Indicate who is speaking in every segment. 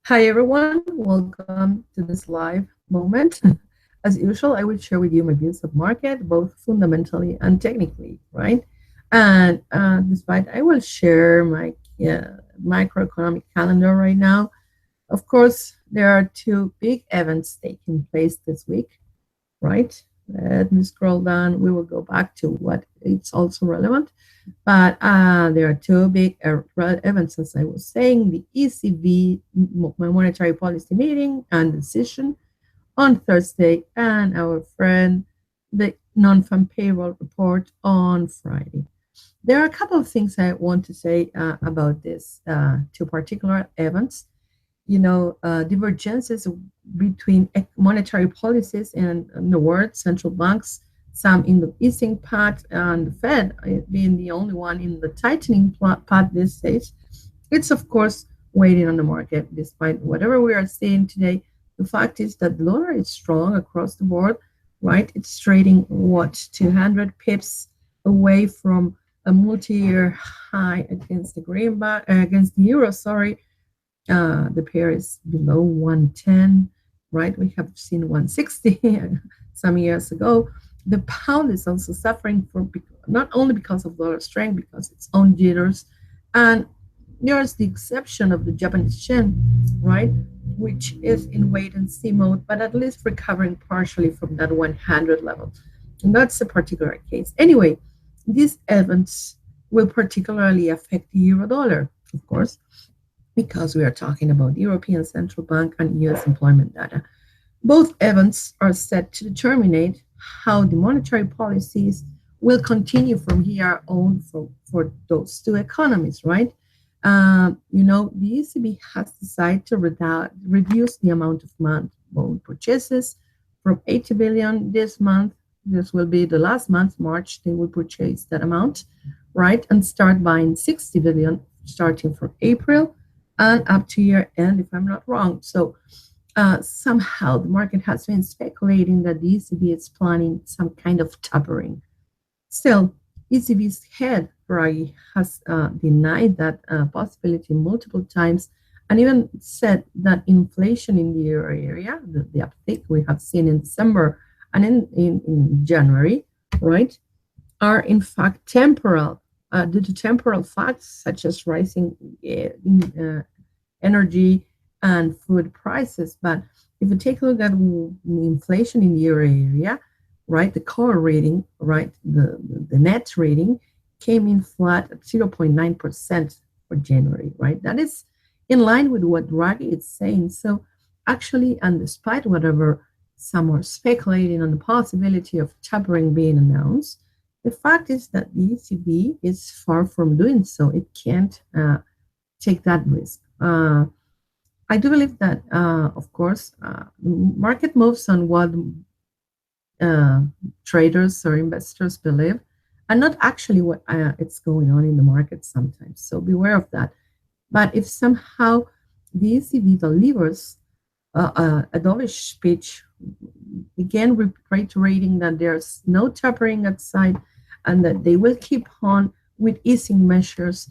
Speaker 1: Hi everyone, welcome to this live moment. As usual, I will share with you my views of market, both fundamentally and technically, right? And despite I will share my macroeconomic calendar right now. Of course, there are two big events taking place this week, right? Let me scroll down. We will go back to what it's also relevant. But there are two big events, as I was saying, the ECB monetary policy meeting and decision on Thursday, and our friend, the non-farm payroll report on Friday. There are a couple of things I want to say about these two particular events. Divergences between monetary policies and the world, central banks, some in the easing path and the Fed being the only one in the tightening path these days. It's, of course, waiting on the market. Despite whatever we are seeing today, the fact is that the dollar is strong across the board, right? It's trading, 200 pips away from a multi-year high against the greenback, against the euro, sorry. The pair is below 110, right? We have seen 160 some years ago. The pound is also suffering from not only because of dollar strength, because its own jitters, and there's the exception of the Japanese yen, right, which is in wait and see mode, but at least recovering partially from that 100 level. And that's a particular case. Anyway, these events will particularly affect the euro dollar, of course, because we are talking about the European Central Bank and US employment data. Both events are set to determine how the monetary policies will continue from here on for those two economies, right? The ECB has decided to reduce the amount of bond purchases from 80 billion this month. This will be the last month, March, they will purchase that amount, right? And start buying 60 billion starting from April and up to year end, if I'm not wrong. So somehow the market has been speculating that the ECB is planning some kind of tapering. Still, ECB's head, Draghi, has denied that possibility multiple times and even said that inflation in the euro area, the uptick we have seen in December and in January, right, are in fact temporal due to temporal facts such as rising energy and food prices. But if you take a look at the inflation in the euro area, right, the core rating, right, the net rating came in flat at 0.9% for January, right? That is in line with what Draghi is saying. So actually, and despite whatever some are speculating on the possibility of tapering being announced, the fact is that the ECB is far from doing so. It can't take that risk. I do believe that, of course, market moves on what traders or investors believe, and not actually what it's going on in the market sometimes. So beware of that. But if somehow the ECB delivers a dovish speech, again reiterating that there's no tapering outside and that they will keep on with easing measures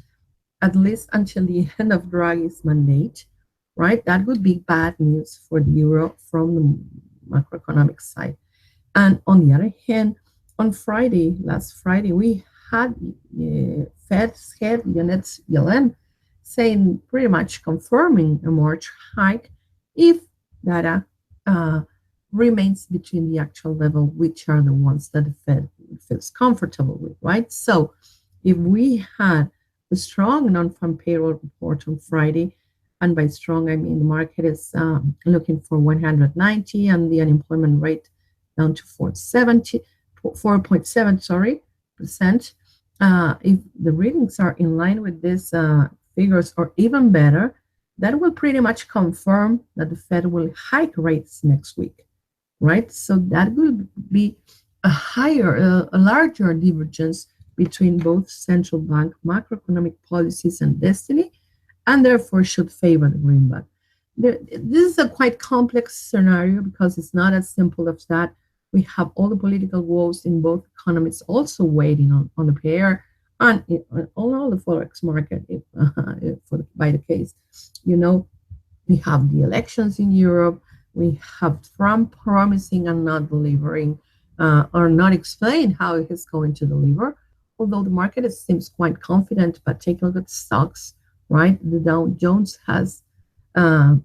Speaker 1: at least until the end of Draghi's mandate, right? That would be bad news for the euro from the macroeconomic side. And on the other hand, on Friday, last Friday, we had Fed's head, Janet Yellen, saying pretty much confirming a March hike if data remains between the actual level, which are the ones that the Fed feels comfortable with, right? So if we had a strong non-farm payroll report on Friday, and by strong, I mean the market is looking for 190 and the unemployment rate down to 4.7, percent. If the readings are in line with these figures or even better, that will pretty much confirm that the Fed will hike rates next week, right? So that will be a larger divergence between both central bank macroeconomic policies and destiny, and therefore should favor the greenback. This is a quite complex scenario because it's not as simple as that. We have all the political woes in both economies also waiting on the pair, And all the Forex market, by the case, you know, we have the elections in Europe. We have Trump promising and not delivering, or not explain how he's going to deliver. Although the market seems quite confident, but take a look at stocks, right? The Dow Jones has uh,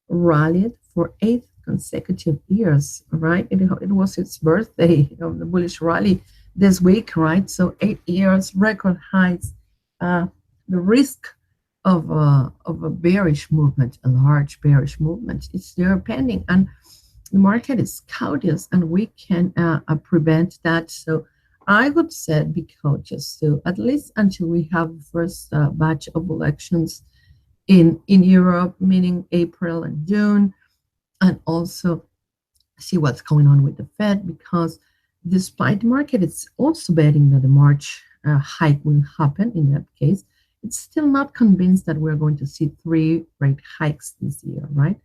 Speaker 1: rallied for 8 consecutive years, right? It was its birthday of the bullish rally this week, right? So 8 years, record highs. Uh, the risk of a bearish movement, a large bearish movement, is there pending, and the market is cautious, and we can prevent that. So I would say be cautious. So at least until we have the first batch of elections in Europe, meaning April and June, and also see what's going on with the Fed, because despite the market, it's also betting that the March hike will happen. In that case, it's still not convinced that we're going to see 3 rate hikes this year, right?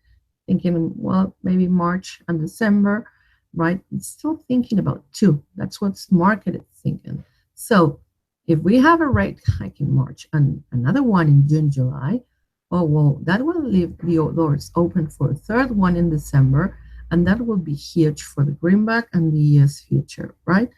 Speaker 1: Thinking, well, maybe March and December, right? It's still thinking about 2. That's what the market is thinking. So if we have a rate hike in March and another one in June, July, oh, well, that will leave the doors open for a third one in December, and that will be huge for the greenback and the US future, right?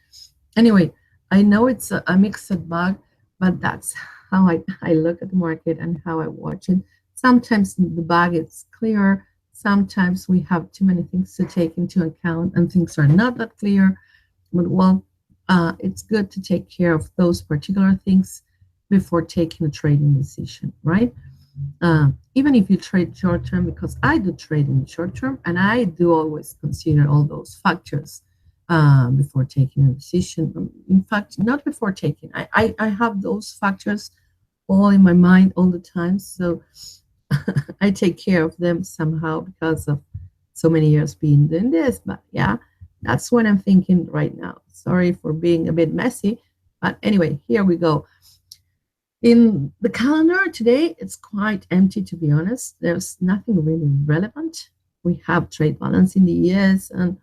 Speaker 1: Anyway, I know it's a mixed bag, but that's how I look at the market and how I watch it. Sometimes the bag is clear. Sometimes we have too many things to take into account and things are not that clear. But well, it's good to take care of those particular things before taking a trading decision, right? Even if you trade short term, because I do trade in the short term, and I do always consider all those factors before taking a decision. In fact, not before taking, I have those factors all in my mind all the time. So I take care of them somehow because of so many years being doing this. But yeah, that's what I'm thinking right now. Sorry for being a bit messy. But anyway, here we go. In the calendar today, it's quite empty, to be honest. There's nothing really relevant. We have trade balance in the US and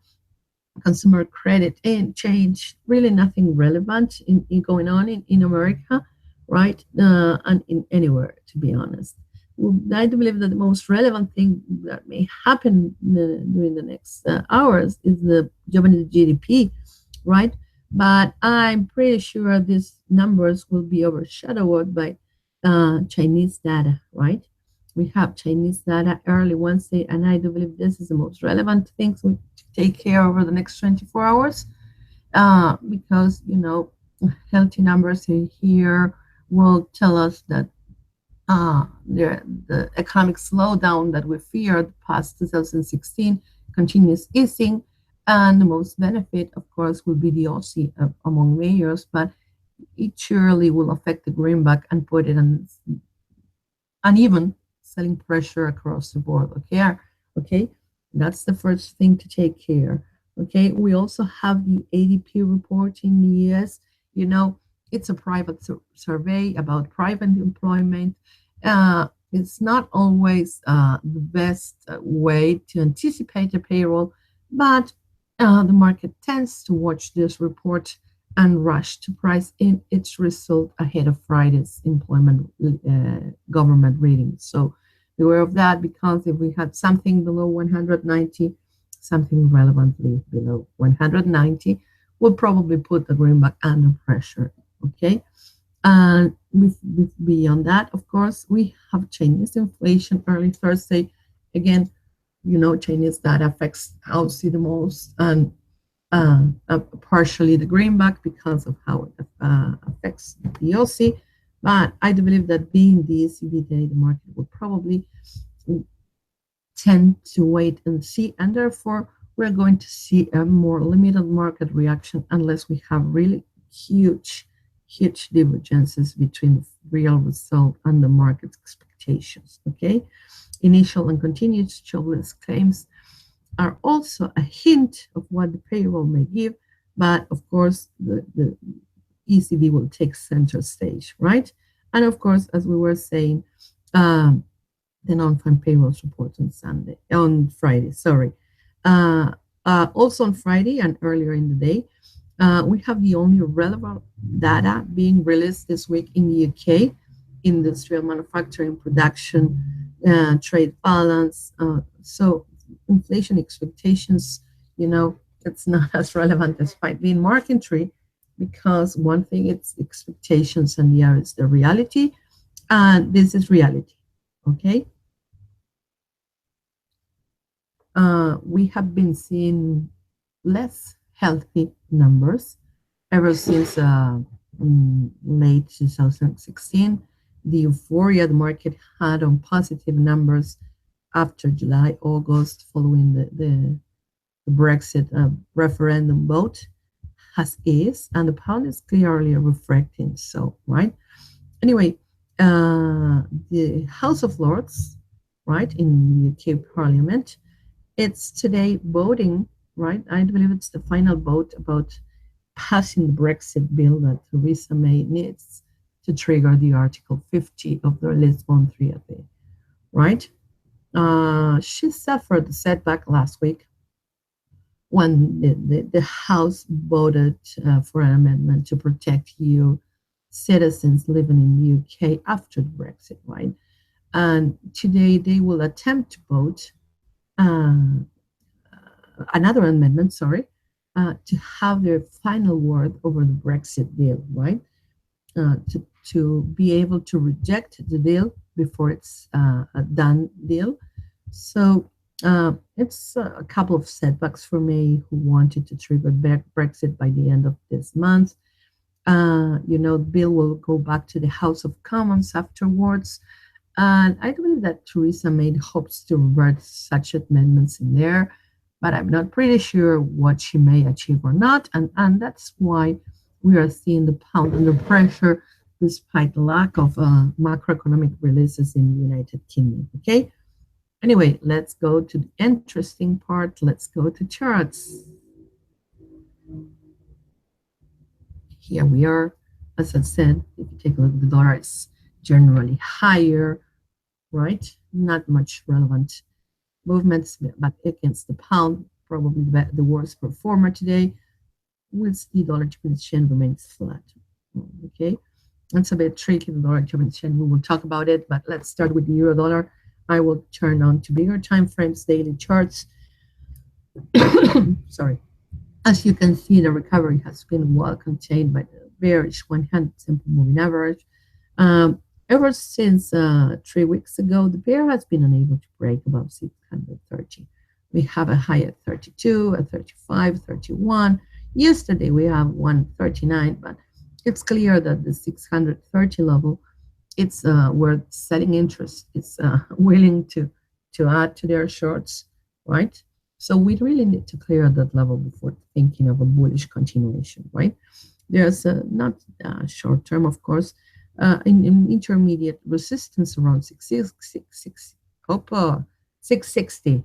Speaker 1: consumer credit and change, really nothing relevant in going on in America, right? And in anywhere, to be honest. I do believe that the most relevant thing that may happen during the next hours is the Japanese GDP, right? But I'm pretty sure these numbers will be overshadowed by Chinese data, right? We have Chinese data early Wednesday, and I do believe this is the most relevant things we take care over the next 24 hours, because, healthy numbers in here will tell us that the economic slowdown that we feared past 2016 continues easing, and the most benefit, of course, will be the Aussie among mayors, but it surely will affect the greenback and put it on uneven selling pressure across the board. Okay, that's the first thing to take care. Okay, we also have the ADP report in the US. It's a private survey about private employment. It's not always the best way to anticipate the payroll, but the market tends to watch this report and rush to price in its result ahead of Friday's employment government reading. So beware of that, because if we had something below 190, something relevantly below 190 will probably put the greenback under pressure. Okay. And beyond that, of course, we have Chinese inflation early Thursday. Again, Chinese data affects Aussie the most, and partially the greenback because of how it affects the Aussie. But I do believe that being the ECB day, the market will probably tend to wait and see, and therefore we're going to see a more limited market reaction unless we have really huge divergences between the real result and the market's expectations. Okay, initial and continuous jobless claims are also a hint of what the payroll may give, but of course the ECB will take center stage, right? And of course, as we were saying, the non-farm payrolls report on Friday. Also on Friday and earlier in the day, We have the only relevant data being released this week in the UK: industrial manufacturing production, trade balance. So inflation expectations, you know, it's not as relevant despite being market because one thing it's expectations and the other is the reality, and this is reality. Okay, we have been seeing less healthy numbers ever since late 2016. The euphoria the market had on positive numbers after July, August, following the Brexit referendum vote has eased, and the pound is clearly reflecting so, right? Anyway, the House of Lords, right, in the UK Parliament, it's today voting, right? I believe it's the final vote about passing the Brexit bill that Theresa May needs to trigger the Article 50 of the Lisbon Treaty, right? She suffered a setback last week when the House voted for an amendment to protect EU citizens living in the UK after the Brexit, right? And today they will attempt to vote uh, another amendment, sorry, to have their final word over the Brexit deal, right? To be able to reject the deal before it's a done deal. So it's a couple of setbacks for me who wanted to trigger Brexit by the end of this month. The bill will go back to the House of Commons afterwards. And I believe that Theresa May hopes to revert such amendments in there, but I'm not pretty sure what she may achieve or not. And that's why we are seeing the pound under pressure despite the lack of macroeconomic releases in the United Kingdom. Okay. Anyway, let's go to the interesting part. Let's go to charts. Here we are. As I said, if you take a look, the dollar is generally higher, right? Not much relevant movements, but against the pound, probably the worst performer today, with the dollar Japanese yen remains flat. Okay, that's a bit tricky, the dollar Japanese yen. We will talk about it, but let's start with the euro dollar. I will turn on to bigger time frames, daily charts. Sorry. As you can see, the recovery has been well contained by the bearish 100 simple moving average. Ever since 3 weeks ago, the pair has been unable to break above 630. We have a high at 32, at 35, 31. Yesterday we have 139, but it's clear that the 630 level, it's where selling interest is willing to add to their shorts, right? So we really need to clear that level before thinking of a bullish continuation, right? There's not short term, of course, in intermediate resistance around 660.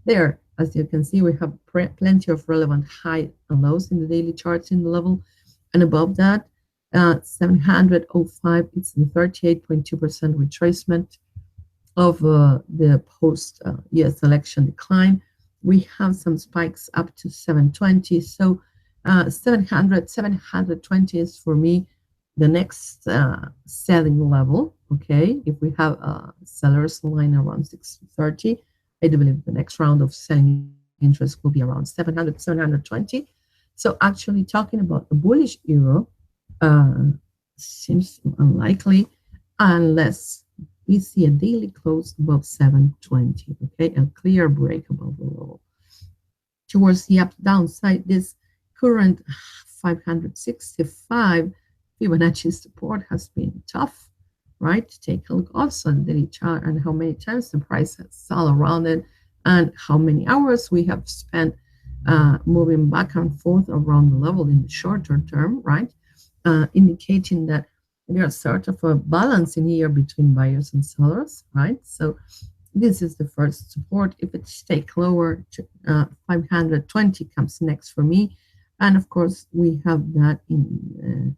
Speaker 1: There, as you can see, we have plenty of relevant high and lows in the daily charts in the level. And above that, 705, it's the 38.2% retracement of the post US election decline. We have some spikes up to 720. So 720 is for me the next selling level. Okay, if we have a seller's line around 630, I do believe the next round of selling interest will be around 700, 720. So actually talking about the bullish euro seems unlikely unless we see a daily close above 720, okay, a clear break above the level. Towards the downside, this current 565 Fibonacci support has been tough, right? Take a look also at the daily chart and how many times the price has all around it and how many hours we have spent moving back and forth around the level in the shorter term, right? Indicating that there's sort of a balance in here between buyers and sellers, right? So this is the first support. If it stays lower, 520 comes next for me. And of course, we have that in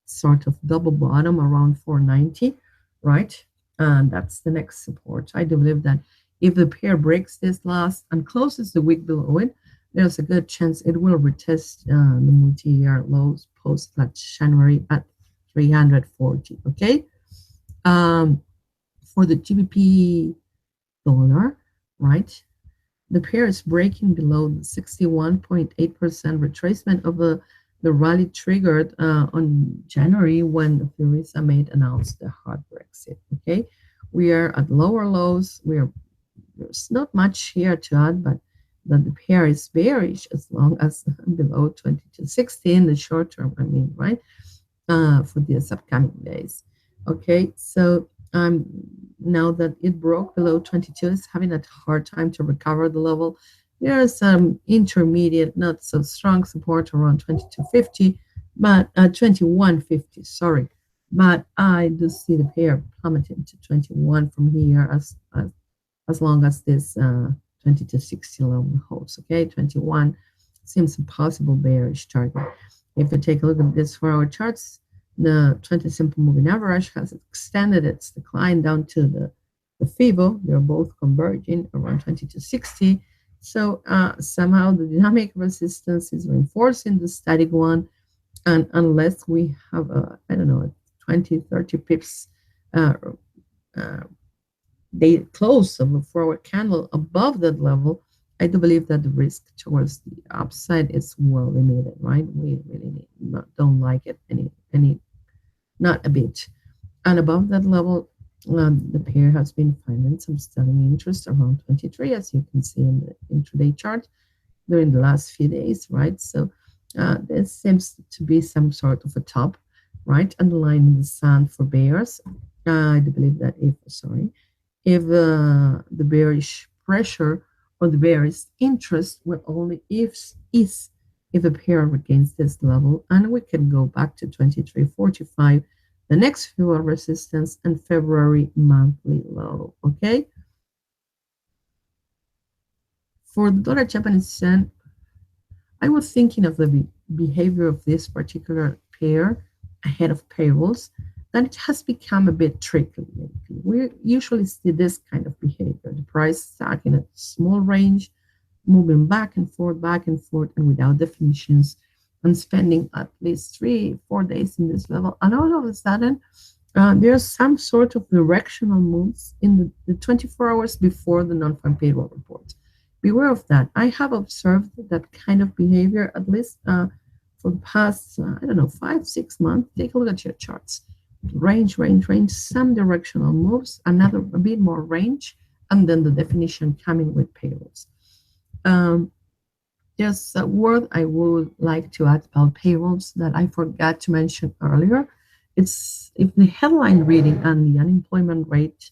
Speaker 1: sort of double bottom around 490, right? And that's the next support. I do believe that if the pair breaks this last and closes the wick below it, there's a good chance it will retest the multi-year lows post that January at 340. Okay. Um, for the GBP dollar, right? The pair is breaking below the 61.8% retracement of the rally triggered on January when Theresa May announced the hard Brexit. Okay, we are at lower lows. There's not much here to add, but the pair is bearish as long as below 2260 in the short term. I mean, right? For these upcoming days. Okay, so now that it broke below 22, it's having a hard time to recover the level. There is some intermediate, not so strong support around 2250, but 2150, sorry. But I do see the pair plummeting to 21 from here as long as this 2260 level holds. Okay, 21 seems a possible bearish target. If you take a look at this 4-hour charts, the 20 simple moving average has extended its decline down to the FIBO. They're both converging around 2260. So somehow the dynamic resistance is reinforcing the static one. And unless we have I don't know, 20, 30 pips they close of a forward candle above that level, I do believe that the risk towards the upside is well limited, right? We really don't like it any, not a bit. And above that level, the pair has been finding some selling interest around 23, as you can see in the intraday chart during the last few days, right? So this seems to be some sort of a top, right? Underlying the sand for bears. I do believe that if the bearish pressure or the bearish interest will only if a pair regains this level, and we can go back to 2345, the next fuel resistance and February monthly low. Okay. For the dollar Japanese yen, I was thinking of the behavior of this particular pair ahead of payrolls, that it has become a bit tricky lately. We usually see this kind of behavior, the price stuck in a small range, moving back and forth, and without definitions, and spending at least 3-4 days in this level. And all of a sudden, there's some sort of directional moves in the 24 hours before the non-farm payroll report. Beware of that. I have observed that kind of behavior at least for the past, 5-6 months. Take a look at your charts. Range, some directional moves, a bit more range, and then the definition coming with payrolls. There's a word I would like to add about payrolls that I forgot to mention earlier. It's if the headline reading and the unemployment rate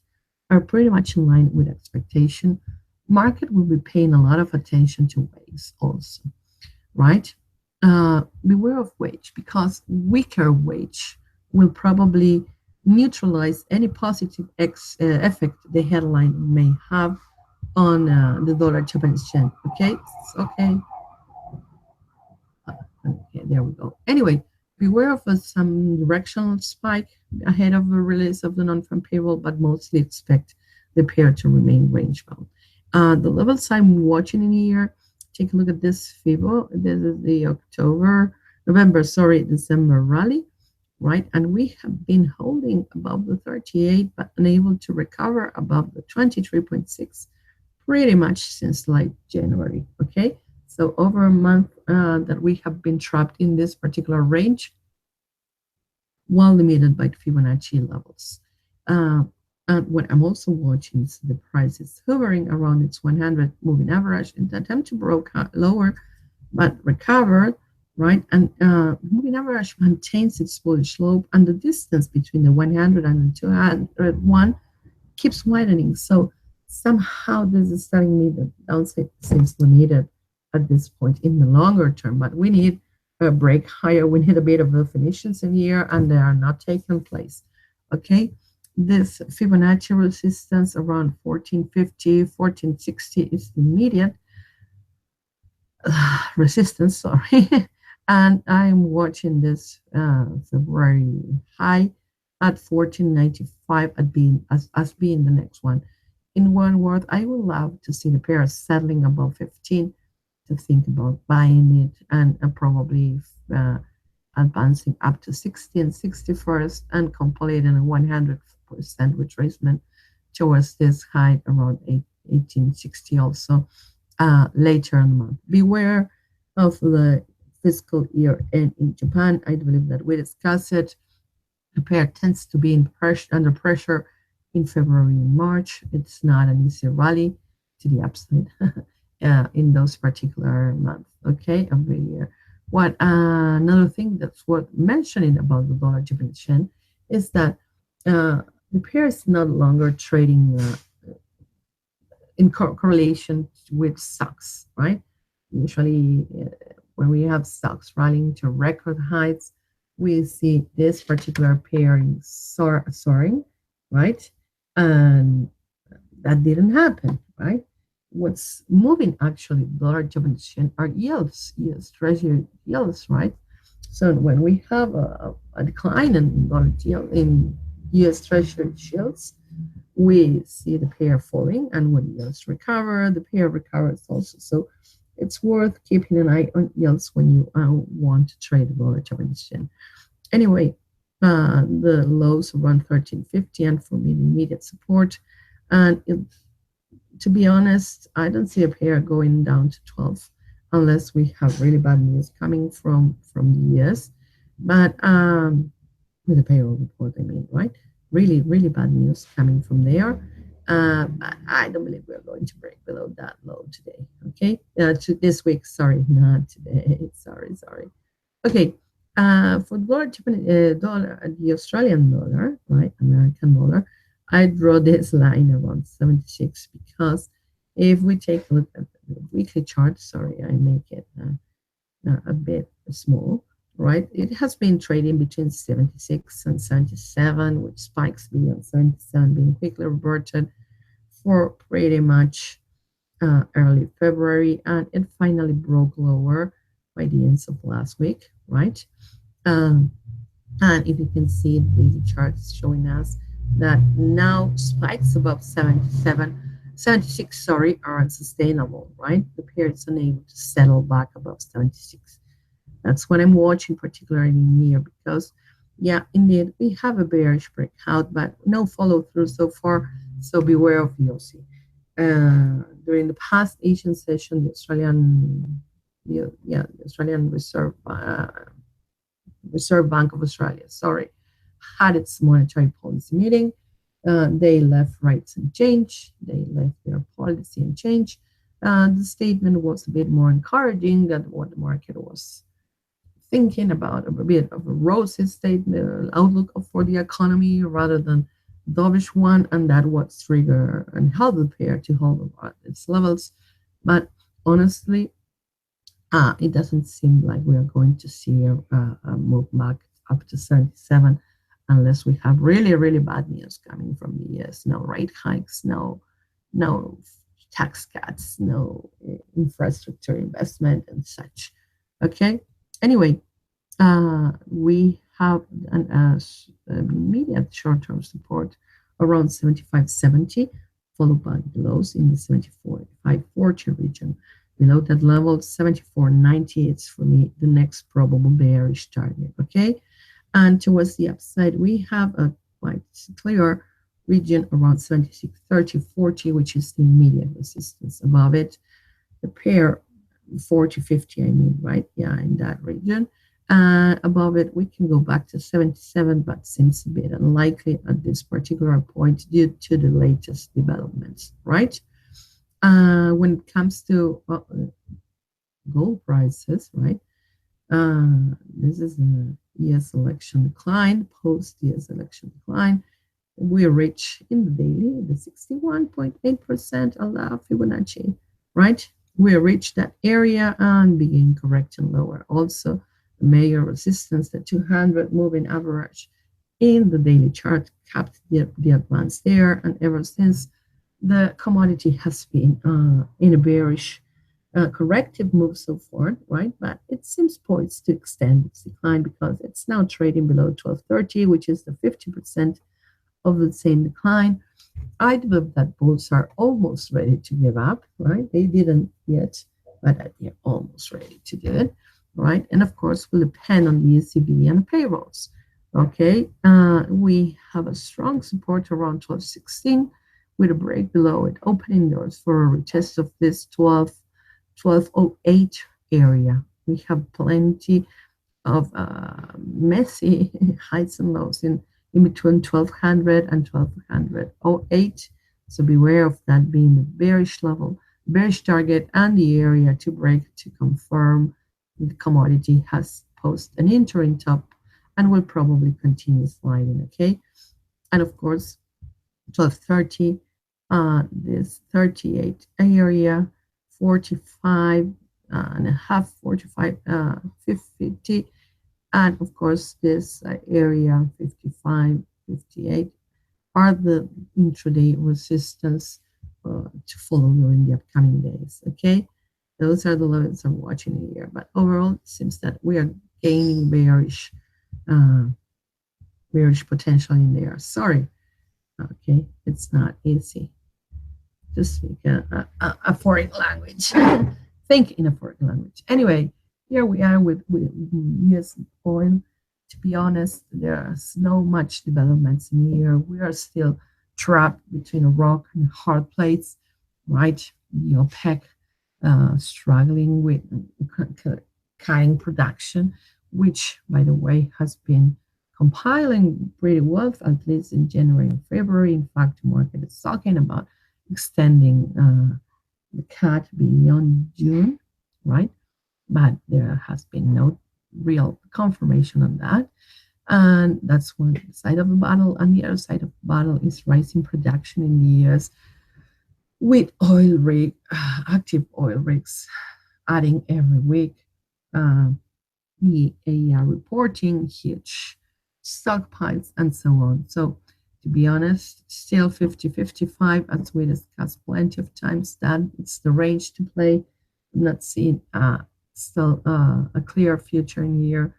Speaker 1: are pretty much in line with expectation, market will be paying a lot of attention to wage also, right? Beware of wage, because weaker wage will probably neutralize any positive effect the headline may have on the dollar Japanese yen. Okay, okay. Okay, there we go. Anyway, beware of some directional spike ahead of the release of the non-farm payroll, but mostly expect the pair to remain range bound. The levels I'm watching in here, take a look at this FIBO. This is the December rally, right? And we have been holding above the 38, but unable to recover above the 23.6 pretty much since like January, okay? So over a month that we have been trapped in this particular range, well limited by Fibonacci levels. And what I'm also watching is the price is hovering around its 100 moving average in the attempt to broke lower, but recovered, right? And moving average maintains its bullish slope, and the distance between the 100 and the 201 keeps widening. So somehow this is telling me that downside seems limited at this point in the longer term, but we need a break higher. We need a bit of definitions in here, and they are not taking place. Okay, this Fibonacci resistance around 1450, 1460 is the immediate resistance, sorry. And I'm watching this February high at 1495 as being the next one. In one word, I would love to see the pair settling above 15 to think about buying it and probably advancing up to 60 and 61st and completing a 100% retracement towards this height around 1860 also later in the month. Beware of the fiscal year end in Japan. I believe that we discussed it. The pair tends to be under pressure in February and March. It's not an easy rally to the upside in those particular months, okay, of the year. What another thing that's worth mentioning about the dollar Japanese yen is that the pair is no longer trading in correlation with stocks, right? Usually, when we have stocks rallying to record heights, we see this particular pairing soaring, right? And that didn't happen, right? What's moving actually dollar Japanese yen are yields, yes, treasury yields, right? So when we have a decline in dollar yield in US treasury yields, we see the pair falling, and when yields recover, the pair recovers also. So it's worth keeping an eye on yields when you want to trade the dollar Japanese yen. Anyway, the lows around 1350 and for me the immediate support. And to be honest, I don't see a pair going down to 12 unless we have really bad news coming from the US. But with the payroll report, I mean, right? Really, really bad news coming from there. But I don't believe we're going to break below that low today. Okay, this week. Sorry, not today. Sorry. Okay, for dollar, the Australian dollar, right, American dollar, I draw this line around 76 because if we take a look at the weekly chart, sorry, I make it a bit small. Right, it has been trading between 76 and 77, with spikes beyond 77 being quickly reverted for pretty much early February, and it finally broke lower by the end of last week, right? And if you can see, the daily chart is showing us that now spikes above 76, sorry, are unsustainable, right? The pair is unable to settle back above 76. That's what I'm watching, particularly in here, because, yeah, indeed, we have a bearish breakout, but no follow through so far. So beware of VOC. During the past Asian session, the Australian Reserve Bank of Australia, had its monetary policy meeting. They left rates unchanged. They left their policy unchanged. The statement was a bit more encouraging than what the market was thinking about, a bit of a rosy statement outlook for the economy rather than dovish one, and that what triggered and held the pair to hold at its levels. But honestly, it doesn't seem like we are going to see a move back up to 77 unless we have really, really bad news coming from the US. No rate hikes, no tax cuts, no infrastructure investment and such. Okay. Anyway, we have an immediate short-term support around 75.70, followed by the lows in the 74.540 region. Below that level, 74.90, it's for me the next probable bearish target. Okay, and towards the upside, we have a quite clear region around 76.30.40, which is the immediate resistance. Above it, the pair 40.50, I mean, right? Yeah, in that region. Above it, we can go back to 77, but seems a bit unlikely at this particular point due to the latest developments, right? When it comes to gold prices, right? This is a US election decline, post-US election decline. We reach in the daily the 61.8% allow Fibonacci, right? We reach that area and begin correcting lower. Also, the major resistance, the 200 moving average in the daily chart, capped the advance there, and ever since the commodity has been in a bearish corrective move so far, right? But it seems poised to extend its decline because it's now trading below 1230, which is the 50% of the same decline. I believe that bulls are almost ready to give up, right? They didn't yet, but they're almost ready to do it, right? And of course, will depend on the ECB and the payrolls. Okay, we have a strong support around 1216 with a break below it, opening doors for a retest of this 1208 area. We have plenty of messy heights and lows in between 1200 and 1208. So beware of that being the bearish level, bearish target, and the area to break to confirm the commodity has posted an interim top and will probably continue sliding. Okay, and of course 1230, this 38 area, 45 and a half, 45, 50, and of course this area 55, 58 are the intraday resistance to follow during the upcoming days. Okay, those are the levels I'm watching here. But overall, it seems that we are gaining bearish potential in there. Sorry, okay, it's not easy to speak a foreign language. Think in a foreign language. Anyway, here we are with US oil. To be honest, there's no much developments in here. We are still trapped between a rock and a hard place, right? The OPEC struggling with cutting production, which, by the way, has been compiling pretty well, at least in January and February. In fact, the market is talking about extending the cut beyond June, right? But there has been no real confirmation on that. And that's one side of the battle. And the other side of the battle is rising production in the US with active oil rigs adding every week. The AER reporting huge stockpiles and so on. So to be honest, still 50-55, as we discussed plenty of times, that it's the range to play. I'm not seeing still a clear future in here.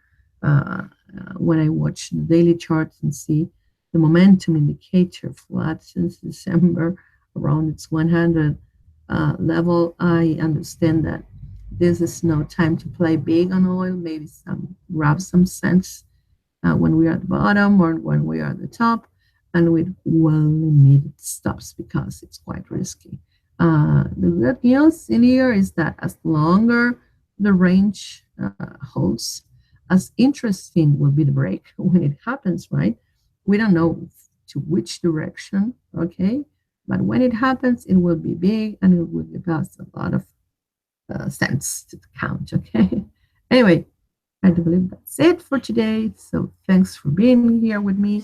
Speaker 1: When I watch the daily charts and see the momentum indicator flat since December around its 100 level, I understand that this is no time to play big on oil. Maybe grab some cents when we are at the bottom or when we are at the top, and with well-needed stops because it's quite risky. The good news in here is that as longer the range holds, as interesting will be the break when it happens, right? We don't know to which direction, okay? But when it happens, it will be big and it will give us a lot of cents to count, okay? Anyway, I do believe that's it for today. So thanks for being here with me.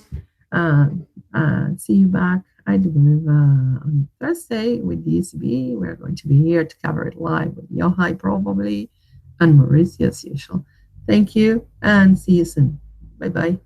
Speaker 1: See you back, I do believe, on Thursday with the ECB. We're going to be here to cover it live with Yohai probably and Mauricio as usual. Thank you and see you soon. Bye-bye.